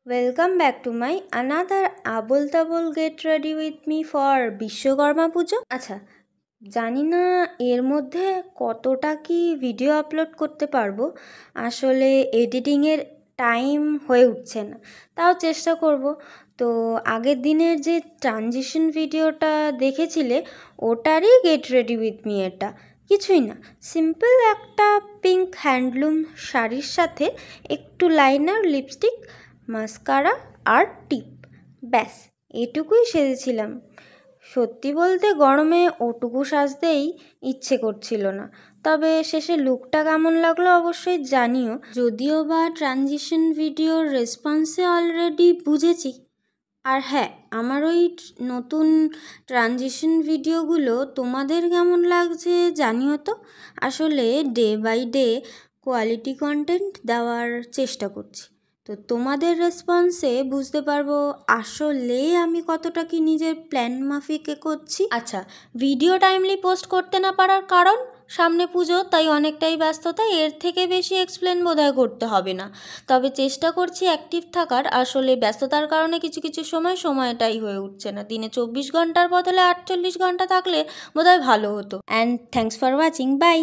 Welcome back to my another Abol Tabol get ready with me for Vishwakarma পুজো। আচ্ছা, জানি না এর মধ্যে কতটা কি ভিডিও আপলোড করতে পারবো। আসলে এডিটিংয়ের টাইম হয়ে উঠছে না, তাও চেষ্টা করব। তো আগের দিনের যে ট্রানজিশন ভিডিওটা দেখেছিলে, ওটারই গেট রেডি উইথ মি। এটা কিছুই না, সিম্পল একটা পিঙ্ক হ্যান্ডলুম শাড়ির সাথে একটু লাইনার, লিপস্টিক, মাস্কারা আর টিপ, ব্যাস এটুকুই সেজেছিলাম। সত্যি বলতে গরমে ওটুকু সাজতেই ইচ্ছে করছিল না। তবে শেষে লুকটা কেমন লাগলো অবশ্যই জানিও। যদিও বা ট্রানজিশন ভিডিওর রেসপন্সে অলরেডি বুঝেছি। আর হ্যাঁ, আমার ওই নতুন ট্রানজিশন ভিডিওগুলো তোমাদের কেমন লাগছে জানিও তো। আসলে day by day quality content দেওয়ার চেষ্টা করছি, তো তোমাদের রেসপন্সে বুঝতে পারবো আসলে আমি কতটা কি নিজের প্ল্যান মাফিক করছি। আচ্ছা, ভিডিও টাইমলি পোস্ট করতে না পারার কারণ সামনে পুজো, তাই অনেকটাই ব্যস্ততা। এর থেকে বেশি এক্সপ্লেন বোধহয় করতে হবে না। তবে চেষ্টা করছি অ্যাক্টিভ থাকার। আসলে ব্যস্ততার কারণে কিছু কিছু সময়টাই হয়ে উঠছে না। দিনে 24 ঘন্টার বদলে 48 ঘন্টা থাকলে বোধহয় ভালো হতো। And thanks for watching, by.